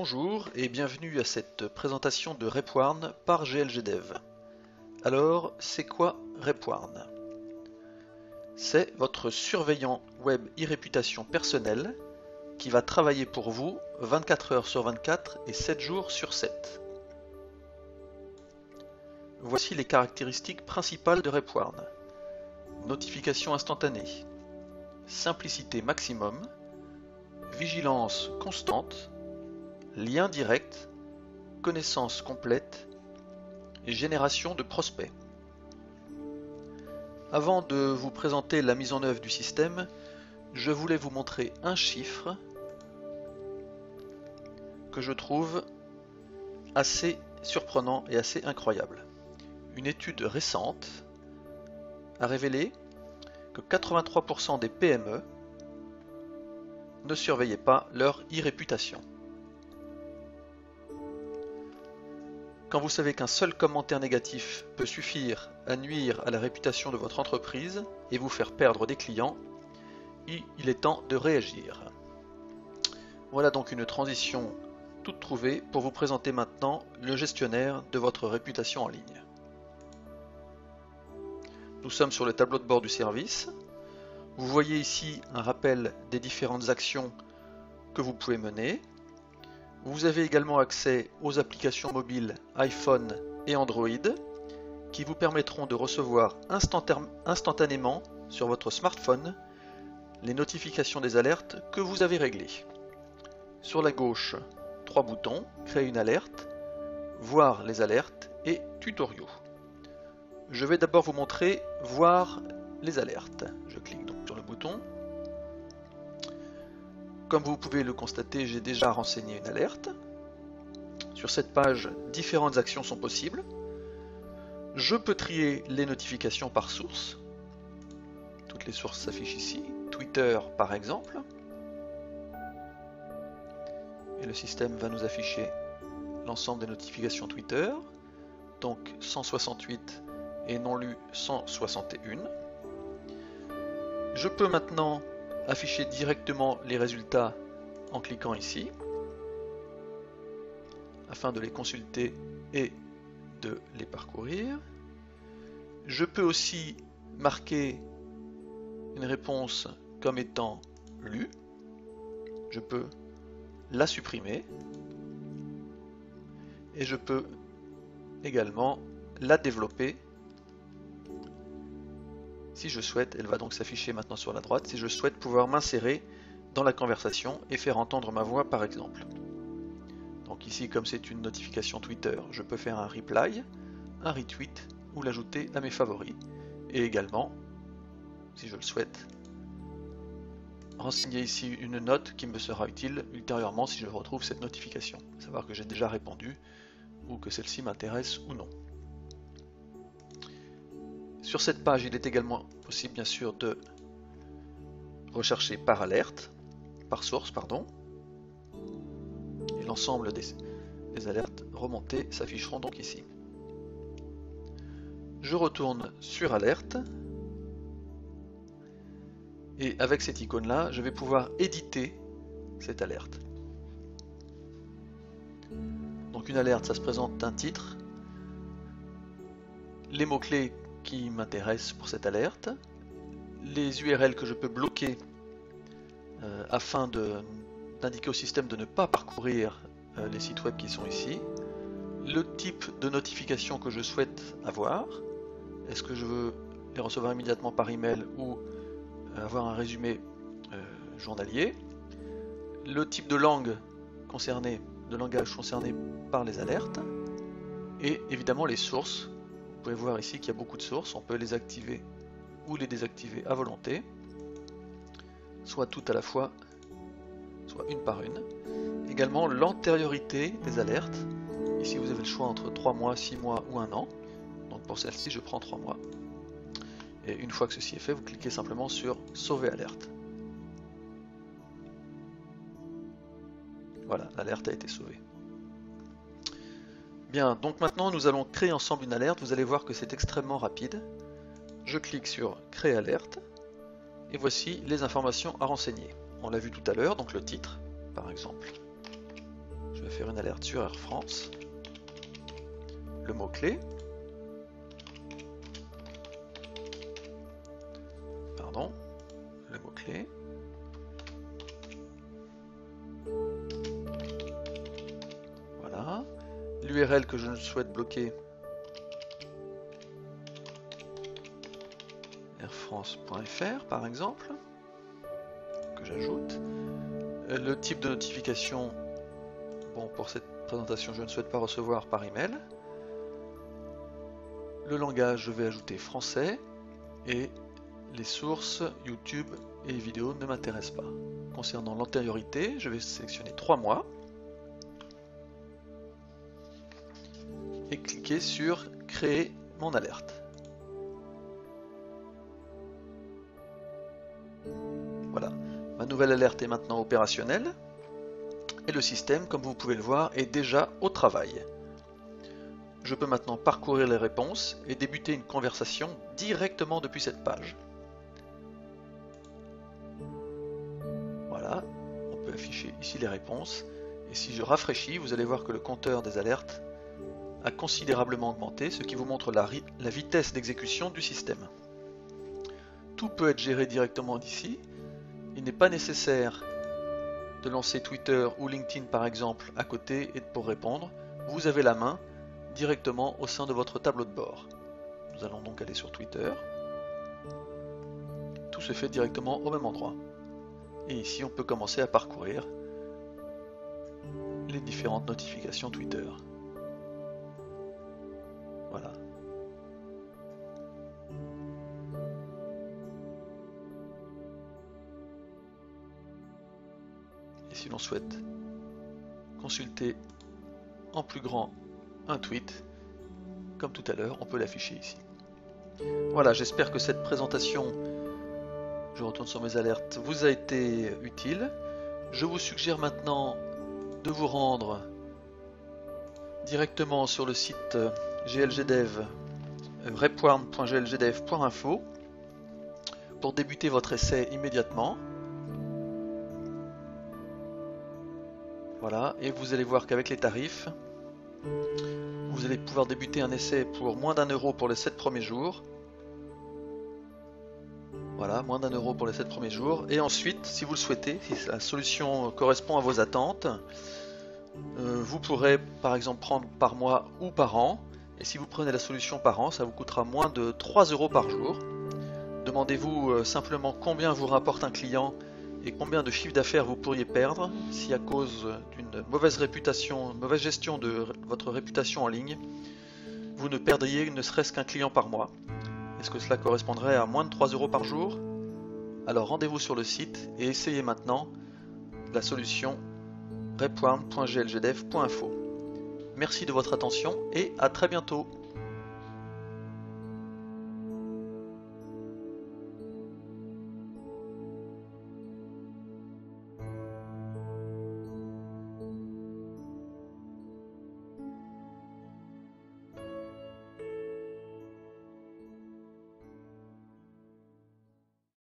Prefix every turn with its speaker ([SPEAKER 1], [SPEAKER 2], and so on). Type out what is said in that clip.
[SPEAKER 1] Bonjour et bienvenue à cette présentation de RepWarn par GLGDev. Alors, c'est quoi RepWarn? C'est votre surveillant web e-réputation personnel qui va travailler pour vous 24 heures sur 24 et 7 jours sur 7. Voici les caractéristiques principales de RepWarn. Notification instantanée, simplicité maximum, vigilance constante, lien direct, connaissance complète et génération de prospects. Avant de vous présenter la mise en œuvre du système, je voulais vous montrer un chiffre que je trouve assez surprenant et assez incroyable. Une étude récente a révélé que 83% des PME ne surveillaient pas leur e-réputation. Quand vous savez qu'un seul commentaire négatif peut suffire à nuire à la réputation de votre entreprise et vous faire perdre des clients, il est temps de réagir. Voilà donc une transition toute trouvée pour vous présenter maintenant le gestionnaire de votre réputation en ligne. Nous sommes sur le tableau de bord du service. Vous voyez ici un rappel des différentes actions que vous pouvez mener. Vous avez également accès aux applications mobiles iPhone et Android qui vous permettront de recevoir instantanément sur votre smartphone les notifications des alertes que vous avez réglées. Sur la gauche, 3 boutons, créer une alerte, voir les alertes et tutoriaux. Je vais d'abord vous montrer voir les alertes. Je clique donc sur le bouton. Comme vous pouvez le constater, j'ai déjà renseigné une alerte. Sur cette page, différentes actions sont possibles. Je peux trier les notifications par source. Toutes les sources s'affichent ici. Twitter par exemple. Et le système va nous afficher l'ensemble des notifications Twitter. Donc 168 et non lu 161. Je peux maintenant afficher directement les résultats en cliquant ici afin de les consulter et de les parcourir. Je peux aussi marquer une réponse comme étant lue. Je peux la supprimer et je peux également la développer. Si je souhaite, elle va donc s'afficher maintenant sur la droite, si je souhaite pouvoir m'insérer dans la conversation et faire entendre ma voix par exemple. Donc ici, comme c'est une notification Twitter, je peux faire un reply, un retweet ou l'ajouter à mes favoris. Et également, si je le souhaite, renseigner ici une note qui me sera utile ultérieurement si je retrouve cette notification. Savoir que j'ai déjà répondu ou que celle-ci m'intéresse ou non. Sur cette page, il est également possible bien sûr de rechercher par alerte, par source pardon, et l'ensemble des alertes remontées s'afficheront donc ici. Je retourne sur alerte, et avec cette icône là, je vais pouvoir éditer cette alerte. Donc une alerte, ça se présente d'un titre, les mots-clés qui m'intéressent pour cette alerte, les URL que je peux bloquer afin d'indiquer au système de ne pas parcourir les sites web qui sont ici, le type de notification que je souhaite avoir, est-ce que je veux les recevoir immédiatement par email ou avoir un résumé journalier, le type de langue concernée, de langage concerné par les alertes, et évidemment les sources. Vous pouvez voir ici qu'il y a beaucoup de sources, on peut les activer ou les désactiver à volonté, soit toutes à la fois, soit une par une. Également l'antériorité des alertes, ici vous avez le choix entre 3 mois, 6 mois ou 1 an, donc pour celle-ci je prends 3 mois. Et une fois que ceci est fait, vous cliquez simplement sur sauver alerte. Voilà, l'alerte a été sauvée. Bien, donc maintenant nous allons créer ensemble une alerte. Vous allez voir que c'est extrêmement rapide. Je clique sur créer alerte et voici les informations à renseigner. On l'a vu tout à l'heure, donc le titre par exemple. Je vais faire une alerte sur Air France. Le mot-clé. Pardon, le mot-clé. Voilà. L'URL que je souhaite bloquer. airfrance.fr par exemple. Que j'ajoute. Le type de notification. Bon, pour cette présentation, je ne souhaite pas recevoir par email. Le langage, je vais ajouter français. Et les sources YouTube et vidéos ne m'intéressent pas. Concernant l'antériorité, je vais sélectionner 3 mois. Et cliquer sur créer mon alerte. Voilà, ma nouvelle alerte est maintenant opérationnelle. Et le système, comme vous pouvez le voir, est déjà au travail. Je peux maintenant parcourir les réponses et débuter une conversation directement depuis cette page. Voilà, on peut afficher ici les réponses. Et si je rafraîchis, vous allez voir que le compteur des alertes a considérablement augmenté, ce qui vous montre la vitesse d'exécution du système. Tout peut être géré directement d'ici. Il n'est pas nécessaire de lancer Twitter ou LinkedIn par exemple à côté et pour répondre. Vous avez la main directement au sein de votre tableau de bord. Nous allons donc aller sur Twitter. Tout se fait directement au même endroit. Et ici on peut commencer à parcourir les différentes notifications Twitter. Voilà. Et si l'on souhaite consulter en plus grand un tweet, comme tout à l'heure, on peut l'afficher ici. Voilà, j'espère que cette présentation, je retourne sur mes alertes, vous a été utile. Je vous suggère maintenant de vous rendre directement sur le site glgdev, repwarm.glgdev.info pour débuter votre essai immédiatement. Voilà, et vous allez voir qu'avec les tarifs, vous allez pouvoir débuter un essai pour moins d'1 € pour les 7 premiers jours. Voilà, moins d'1 € pour les 7 premiers jours. Et ensuite, si vous le souhaitez, si la solution correspond à vos attentes, vous pourrez par exemple prendre par mois ou par an. Et si vous prenez la solution par an, ça vous coûtera moins de 3 € par jour. Demandez-vous simplement combien vous rapporte un client et combien de chiffre d'affaires vous pourriez perdre si à cause d'une mauvaise réputation, mauvaise gestion de votre réputation en ligne, vous ne perdriez ne serait-ce qu'un client par mois. Est-ce que cela correspondrait à moins de 3 € par jour? Alors rendez-vous sur le site et essayez maintenant la solution repwarm.glgdev.info. Merci de votre attention et à très bientôt.